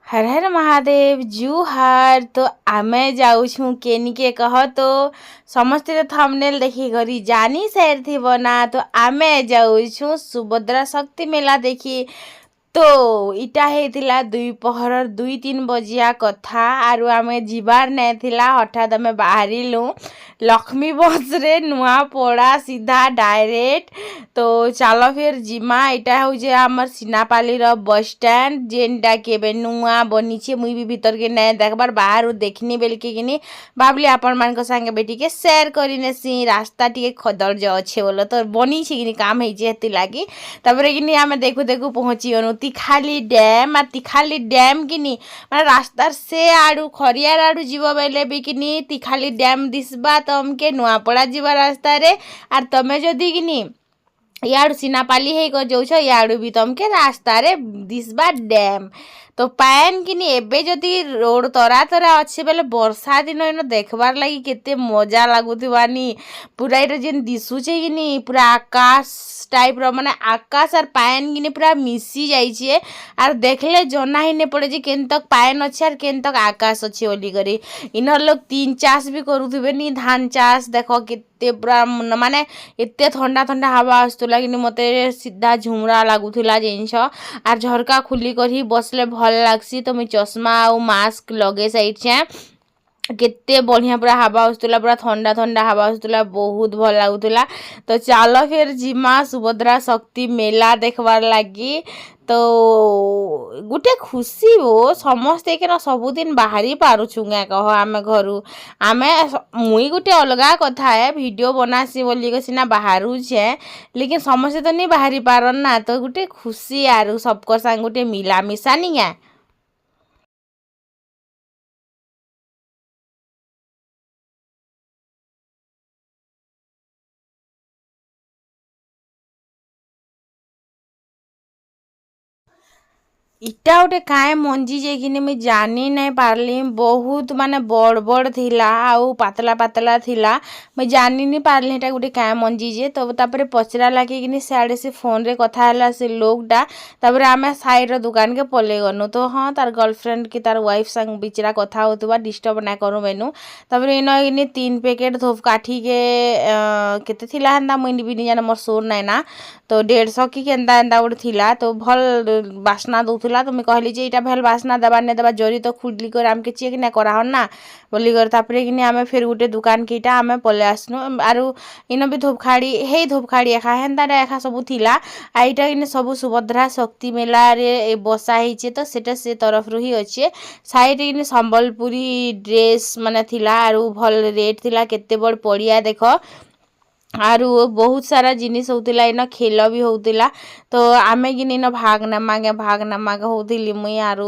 हर हर महादेव जुहार। तो आमे जाऊँ केनिके कह तो समस्ते तो थंबनेल देखी करी जानी सारी थी ना। तो आमे जाऊँ सुभद्रा शक्ति मेला देखी। तो इटा हेतिला दुई पहर 2-3 बजिया कथा आरु आमे जीवार नहीं थिला हठात आमे बाहरिलु लक्ष्मी बस रे नुआ पड़ा सीधा डायरेक्ट। तो चलो फिर जिमा इटा हो जे आमर सिनापाली रो बस स्टैंड जेनटा केबे नुआ बनीचे मुई भी भीतर के नहीं देखबार बाहर देखनी बेल के किनी बाबली आपण मान संगे बेटी के शेयर करिने सी रास्ता टिके खदर जो अच्छे बोलो तो बनी किनी काम है हेती लागी तापर किनी आमे देखु देखु पहुंची गनु तिखाली डैम आ तिखाली डैम किनी माने रास्तार से आडू खरियार आडू जीव बेले भी किनी तिखाली डैम दिसबा तमके नुआपड़ा जीवा रास्ता रे आर तमे जदी किनी याडू सिनापाली है को जोछ याडू भी तमके रास्ता रे दिसबा डैम। तो पान किनी एबे जदी रोड तरा तरा अच्छे बेले वर्षा दिन इन देखबार लगी केते मजा लागुथिबानी पूरा इटा जेन दिसुचे किनी पूरा आकाश टाइप रो माने आकाश और पान किनी पूरा मिसी जाइछे आर देखले जना ही ने पड़े जे केन तक पान अच्छे और केन तक आकाश अच्छे ओली करी इनर लोग 3 चाष भी करुथिबे नी धान चाष देखो केते पूरा माने एते ठंडा ठंडा हवा आसुला कि मते सीधा झुमरा लागुथिला जिनिस आर झरका खुली करी बसले भल लागसी। तो मुई चश्मा और मास्क लगे साइछे केते बढ़िया पूरा हवा आसुला पूरा ठंडा ठंडा हवा आसुला बहुत भल लागुथिला। तो चलो फिर जिमा सुभद्रा शक्ति मेला देखबार लगी। तो गोटे खुशी हो समस्ते के सबुदिन बाहरी पारुछुगा कह आमे घरू आमे मुई गोटे अलगा कथा है वीडियो बनासी बोली सीना बाहरु छे लेकिन समस्ते तो नहीं बाहरी पारन ना। तो गोटे खुशी आरु सबकर संग गोटे मिला मिसा नहीं है। इटा गोटे काए मंजी जे कि मुई जानी नहीं पारली बहुत माने बड़ बड़ थिला आउ पातला पातला थिला मुई जानी नहीं पारली एटा गोटे काए मंजी जे। तो तापरे पचरा लागे कि सियाड़े से फोन रे कथा हला से लोकटा तापरे आमे साइड रो दुकान के पले गनु। तो हाँ तार गर्लफ्रेंड की तार वाइफ संग बिचरा कथा होतबा डिस्टर्ब ना करू मेनू तापरे इन 3 पैकेट धूपकाठी के केते थिला हंदा मुई भी नहीं जाने मोर सोर नहीं ना। तो 150 की केंदा एंदा गोटे थिला तो भल बासना दउथला। तो मैं कहली जे इटा भल बासना दबा ने दबा जरी तो खुडली कर आमके चेक ना करा ना बोली कर तापरे कि आमे फिर गोटे दुकान कीटा आमे पले आसनु आरु इन भी धूपखाड़ी हे धूपखाड़ी एखा हेंदा एखा सब थिला आइटा कि सब सुभद्रा शक्ति मेला रे बसा हिचे। तो सेटा से तरफ रु ही अच्छे साइड कि संबलपुरी ड्रेस माने थिला आरु भल रेट थिला केते बड़ पड़िया देख आरु बहुत सारा जिनिस होतिला इन खेल भी होतिला। तो आमे कि इन भाग नमागे होतिली मुई आरु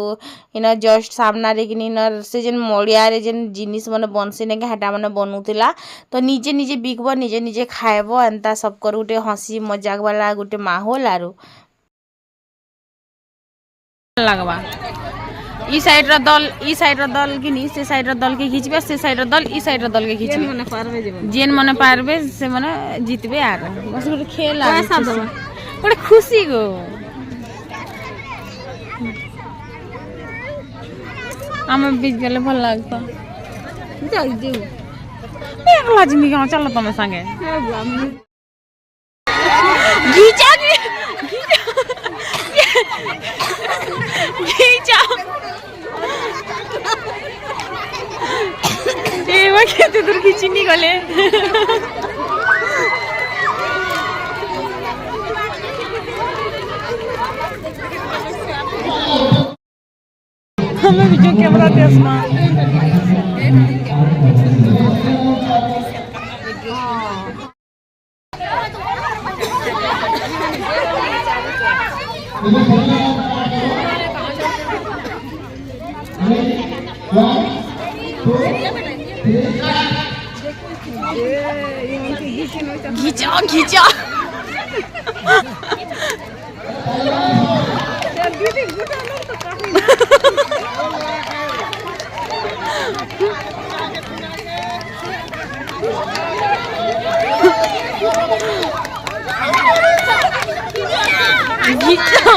इन जस्ट सामना रे कि इन से जेन मड़िया रे जेन जिनिस माने बनसी ने हेटा माने बनउतिला। तो निजे निजे बिकबो निजे निजे खाएबो एंता सब कर गोटे हंसी मजाक वाला गोटे माहौल आरु लगवा ई साइड रो दल कि से साइड रो दल के खींचबे से साइड रो दल ई साइड रो दल के खींचबे जेन मने पारबे से मने जीतबे आर बस गोटे खेल आ गोटे खुशी गो आमे बीच गेले भल लागता जाई देउ एक लाजमी का चलो तमे संगे घीचा घीचा ए वो केते दूर खींचनी गले हमें वीडियो कैमरा देखना घिचा घिचा घिचा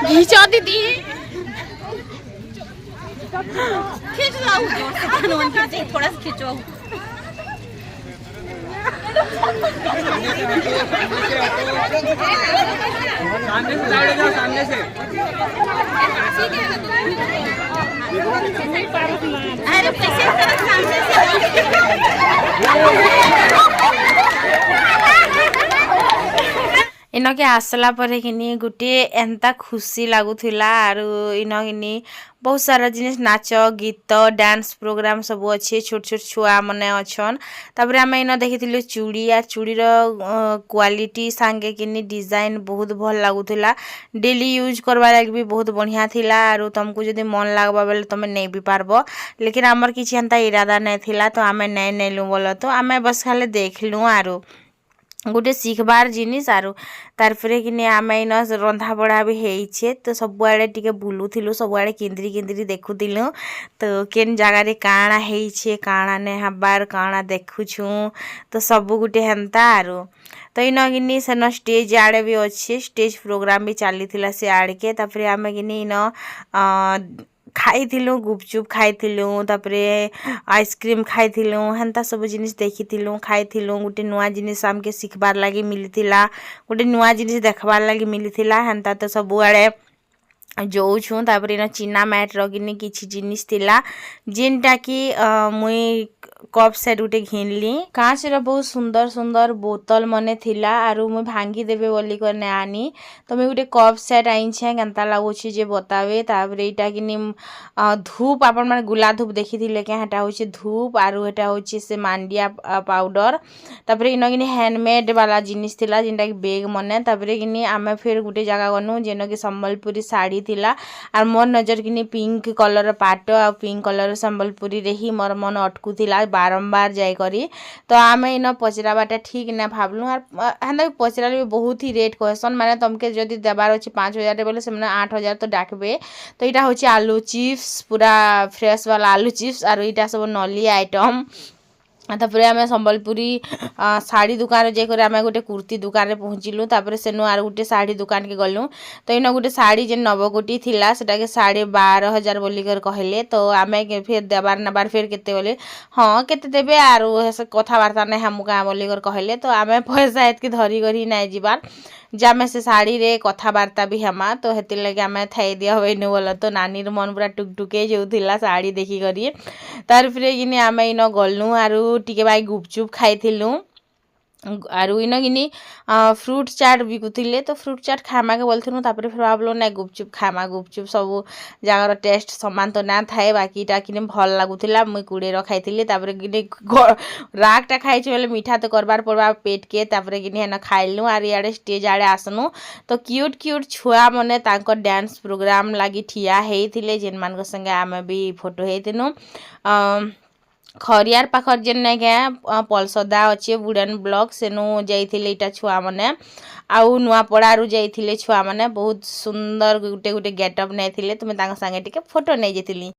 घिचो दीदी खींच लाओ हनुमान खींचे थोड़ा सा खींचो सामने से अरे पैसे सामने से इनके आसला पर कि गोटे एंता खुशी लगुला आरु इन कि बहुत सारा जिनिस नाच गीत डांस प्रोग्राम सब अच्छे छोट छोट छुआ मैंने अच्छन तापर आम इन देखी चूड़ी यार चूड़ीर क्वालिटी सांगे कि डिजाइन बहुत भल लगुला डेली यूज करवा लगे भी बहुत बढ़िया थिला आरु तुमको जब मन लगवा बेले तुम नहीं भी पारबो लेकिन आमर किसी एंता इरादा नहीं थिला तो आम नहीं नेलु बोल तो आम बस खाली देखलु आरु गोटे शिखबार जिनिस आरु तारपरे कि आम इन रंधा बढ़ा भी होइछे तो सबुआड़े टिके बुलुथिलु सबुआड़े किंद्री किंद्री देखुथिलु तो केन जगार काଣା होइछे काଣା ने हबार काଣା देखुछु तो सबु गुटे हेन्ता आरु तो इन कि सेन स्टेज आड़े भी अच्छे स्टेज प्रोग्राम भी चली से आड़ के तापर आम कि इन खाइलु गुपचुप खाइलु तापरे आइसक्रीम खाइलु हेन्ता सब जिनिस देखिलु खाइलु गोटे नुआ जिनिस आमके शिखबार लगी मिलता गोटे नुआ जिनिस देखबार लगी मिलता हेन्ता तो सबुआड़े जोछूँ तापर इन चिना मैट रगिनी किछि जिनिस थिला जेनटा कि मुई कप सेट गोटे घिनली कांच र बहुत सुंदर सुंदर बोतल मने थिला आरु मुई भांगी देबे बोली करने आनी तो मुई गोटे कप सेट आइछे केनता लागुछि जे बतावे तापर एटा कि धूप आपण माने गुला धूप देखिथिले के हेटा होछि धूप आरु हेटा होछि से मांडिया पाउडर तापर इन कि हैंडमेड वाला जिनिस थिला जेनटा कि बैग मने तापर कि आमे फिर गोटे जगह गनु जेनो कि संबलपुरी साड़ी थिला आर मोर नजर कि पिंक कलर पाट आ पिंक कलर संबलपुरी रे ही मोर मन अटकु थिला बारंबार जाय करी तो आम इन पचराबाटा ठीक ना भावलु आर हेन्ता पचरा भी बहुत ही रेट कहसन माने तुमके जदि देबार अच्छे 5,000 बोले से 8,000 तो डाकबे तो यहाँ हूँ आलू चिप्स पूरा फ्रेश वाला आलू चिप्स आर यहाँ सब नली आइटम तापर आम संबलपुरी शाढ़ी दुकान जाकर आम गोटे कुर्ती दुकान में पहुँचलु तापर सेनु आर गोटे शाढ़ी दुकान के गलु तो इन गोटे शाढ़ी जेन नवकोटी थिला सेटा के 12,500 बोलिकर कहले तो आम फिर देबार नबार फिर केते बोले हाँ केते देबे आर कथबार्ता नहीं हमू क्या बोलिकर कहले तो आम पैसा एतकी धरी करी नहीं जीवार जामे से साड़ी रे कथबार्ता भी हेमा तो हेतिर लगे आम थाई दिया होइनु बोल तो नानीर मन पूरा टुकटुके जाऊला साड़ी देखी करी तार फिर कि आम इन गलु आरु टिके भाई गुपचुप खाइलु आरु इन कि फ्रूट चाट बिकुले तो फ्रूट चाट खामा के बोलथुनु तापर फिर भावलो ना गुपचुप खामा गुपचुप सब जगार टेस्ट समान तो ना थाए बाकी कि भल लगुला मुई 20 खाइली तापर कि रागटा खाई बोले मीठा तो करबार पड़वा पेट के तापर कि हेन खाइलु आर इे स्टेज आड़े आसनु तो क्यूट क्यूट छुआ मने तांको डांस प्रोग्राम लगी ठिया होइथिले जेन मान संगे आम भी फोटो हेतिनु खरियार पाखर जेन नहीं क्या पलसदा अच्छे वुडन ब्लॉक सेनु जाइथिले इटा छुआ मने आउ नुआपड़ारू जाइथिले छुआ मने बहुत सुंदर गुटे गुटे गेटअप नहीं थिले तुम तांग संगे टिके फोटो नहीं जाइथिली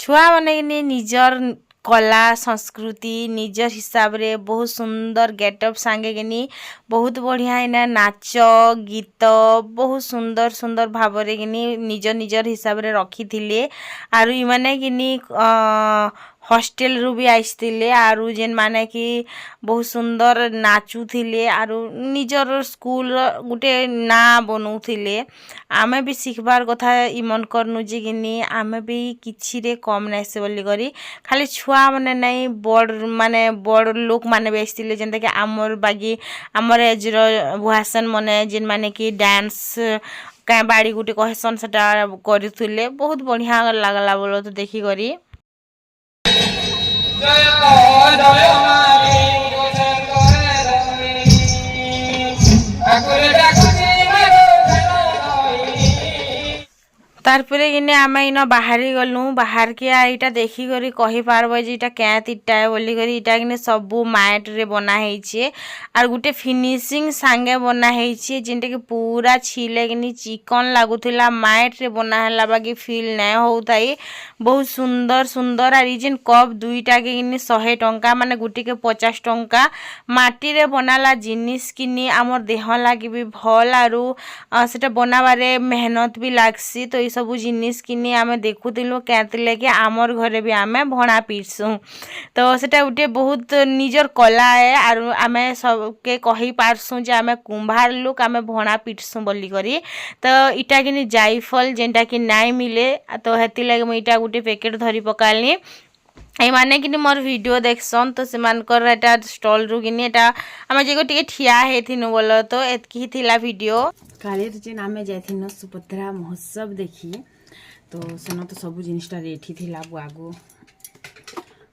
छुआ मैंने निजर कला संस्कृति निजर हिसाब रे बहुत सुंदर गेटअप सांगे किनी बहुत बढ़िया इना नाच गीत बहुत सुंदर सुंदर भाव रे किनी निजर निजर हिसाब रे रखी थिले आरु इमाने किनी हॉस्टेल रु भी आइसथिले आरु जेन माने कि बहुत सुंदर नाचु थिले आरु निजर स्कूल गुटे ना बनौथिले आमे भी सिखबार कथा इमन करनु जे किनी आमे भी किछि रे कम नाइसे बोली करी खाली छुआ माने नहीं बड़ लोक माने भी आइसथिले जेंता कि आमर बागी आमर एज रो भुआसन माने जेन माने कि डांस काय बाड़ी गुटे कहसन सेटा करिथिले बहुत बढ़िया लागला बोलो तो देखि करी जय जय मारी गोचन करे ठाकुर डाकुची मारो तारपरे किने आमे इन बाहरी गलु बाहर के आइटा देखी करी कहि पारबो जे इटा कैत इटा बोली करी इटा किने सबु मैट रे बना हेइछे आर गुटे फिनिशिंग सांगे बना हेइछे जेंटे कि पूरा छिले किनी चिकन लागुथिला मैट रे बना हला बाकी फील नै होउथाई बहुत सुंदर सुंदर आर जेन कप दुईटा के किनी 100 टंका माने गुटी के 50 टंका माटी रे बनाला जिनिस किनी हमर देह लागि भी भल आरु सेटा बनाबारे मेहनत भी लागसी तो सबू जिनिस किनी आमे देखुथिलु कैतिले कि आमर घरे भी आमे भणा पीसु तो सेटा उटे बहुत निजर कला है आरु आमे सबके कहि पारसु जे आमे कुंभार लोक आमे भणा पीटसु बोली करी तो इटा किनी जायफल जेंटा कि नाइ मिले तो हेति लागि म इटा गुटे पैकेट धरी पकालनी ए माने कि मोर वीडियो देखसन तो सेमानकर एटा स्टॉल रु किनी एटा आमे जेगो टिके ठिया हेथिनु बोलो तो एतकी थिला वीडियो काले जेन आमे जाइथिन सुभद्रा महोत्सव देखी तो सेन तो सब जिनिसटा रेठी थिला बुआगो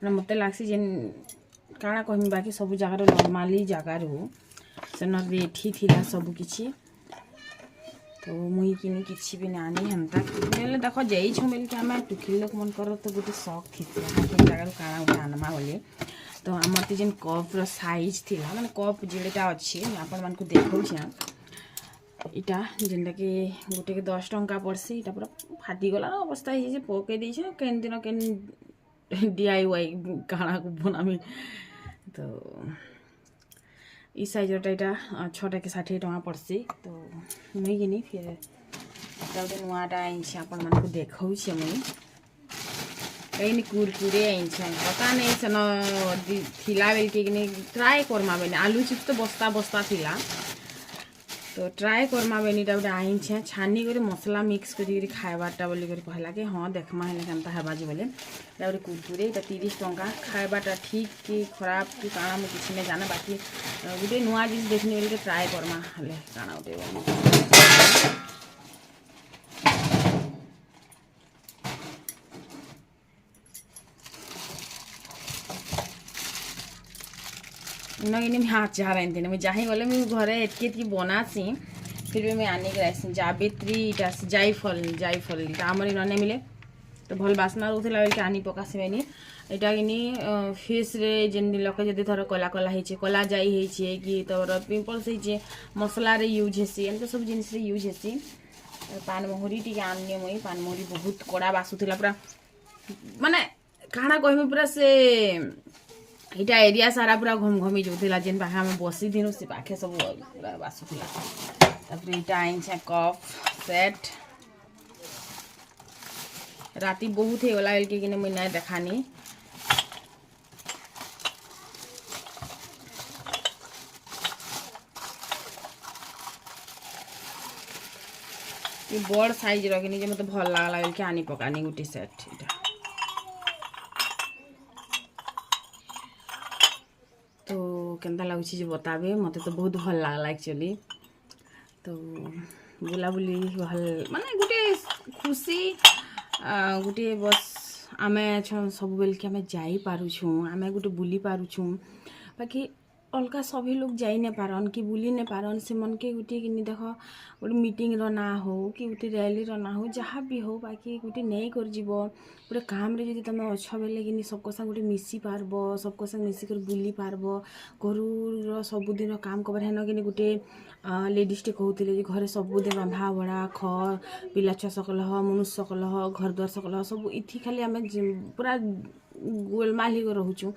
ना मते लागसी जेन काना कहमी बाकी सब जगह नॉर्मली जगह रो सेन रेठी थिला सब किछि तो मुई किनी किछि भी नानी हंता बेले देखो जाई छु बेल के आमे टुकिल लोक मन कर तो गुटे शौक थिला के जगह रो काना उठा आनमा बोले तो हमर ती जेन कप रो साइज थिला माने कप जेडेटा अछि आपण मान को देखौ छ इटा जेनटा कि गोटे के 10 टंका पड़सी इटा पूरा फाटी गला अवस्था हे जे पके दै छै केन दिन केन डीआईवाई काना को बनामी तो ई साइज टा इटा 6 के 60 टंका पड़सी तो मुई गिनी फिर ताउटे नुआटा आइन छै आपण मन को देखौ छै मुई कहीं कुरकुरे आइन छै पता नहीं सन थिला बेल के गिनी ट्राई करमा बेने आलू चिप्स तो बस्ता बस्ता थिला तो ट्राए करमा बेनीटा गोटे आइन छे छानी कर मसला मिक्स कर खाइबाटा बोली कहला कि हाँ देखमा हेले केनता हेबा जे बोले गोटे कुरकुरे इटा 30 टंका खाइबाटा ठीक कि खराब कि काना मैं किसी नहीं जाना बाकी गोटे नुआ जिनिस देखने बेले ट्राए करमा हेले काना गोटे ना कि हाथ जा रही मुझे जाही बोले मुझे घरे एतकी बनासी फिर भी मैं आने के रही जावित्री इटा जायफल जायफल आमर इन्हें मिले तो भल बास्ना रोला बोल के आनी पकासी बेनी এটা কিনি ফেসরে যেন লোকে যদি ধর কলা কলা হয়েছে কলা যাই হয়েছে কি তোর পিম্পলস হয়েছে মশলার यूज हेसी एमती सब जिनस यूज हेसी पानमहुरी टी आननी मुई पानमहुरी बहुत कड़ा बासुला पूरा माने काଣା कहमी पूरा से इटा एरिया सारा पूरा घमघमी जाऊला जेन पाखे आम बसी दिनु से पाखे सब पूरा बासुला तापर इटा आइछे कप सेट राति बहुत ही गला के किने मुई नाय देखानी ये बड़ साइज रखनी जे मते भल लागला के आनी पकानी गुटी सेट इटा तो केनता लाଗୁଛି जे बताबे मते तो बहुत भल लागला एक्चुअली तो बुलाबुली भल माने गुटे खुशी गुटे बस आमे सब बेल के आमे जाई पारू छु आमे गुटे बुली पारू छु बाकी अलका सभी लोग जाई ने पारन कि बुली ने पारन से मन के गुटे किनी देखो गोटे मीटिंग रो ना हो कि गोटे रैली रो ना हो जहाँ भी हो बाकी गोटे नहीं कर जीव गोटे काम रे जदि तमे अच्छा बेले कि सबको संग गोटे मिसी पारबो सबको संग मिसी कर बुली पारबो घर सबुदिन काम कबर हेन कि गोटे लेडीज टे कहते जे घरे सबुदिन रंधा बड़ा खर पिला छुआ सकल मनुष्य सकल घर द्वार सकल सब इथि खाली आम पूरा गोलमाल ही रोचु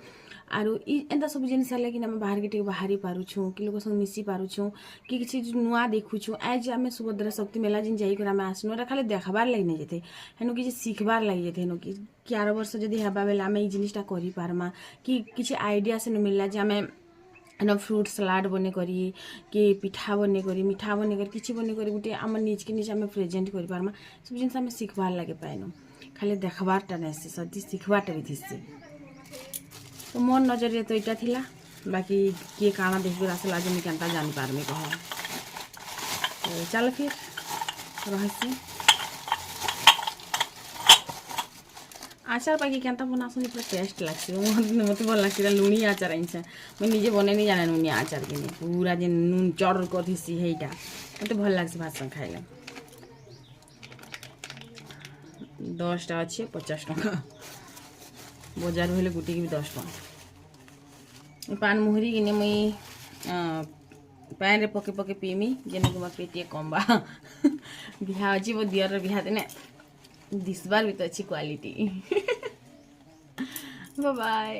आरु एंता सब जिन कि आम बाहर के बाहरी पारुछु कि लोक संग मिसी पारुछु कि किसी नुआ देखुछु आज आम सुभद्रा शक्ति मेला जिन जाइकर आम आसनु खाली देखबार लगी नहीं जेते हेनु कि शिखबार लगी जेते हेनु कि 11 वर्ष जदि हेबा बेले आम ई जिनिसटा करि पारमा कि किसी आइडिया से मिलला जे आम एन फ्रूट सलाड बने करी कि पिठा बने करी मिठा बने करी किसी बने करी गोटे आम निज के निज आम प्रेजेंट कर पारमा सब जिन आम शिखबार लगे पाइनु खाली देखबारटा नहीं सदी शिखबारटा भी थी तो मोर नजर तो इटा थिला बाकी किए काना देखबे आसला जे मुई केनता जानि पारमे कह तो चल फिर रहसी आचार बाकी केनता बनासुनी पूरा टेस्ट लागसी मते भल लागसी लुणी आचार आइछे मुई निजे बने नहीं जाने लुणी आचार के पूरा जे नून चर कथिसी हेइटा मते भल लागसी भात संग खाइले 10 टा अच्छे 50 टका बजार हेले गुटी की 10 टका पान मुहरी किने मुई पैन रे पके पके पीमी जेने कि मोर पेटे कमबा बिहा अछि वो दियर बिहा देने दिसबार भी तो अच्छी क्वालिटी बाय बाय।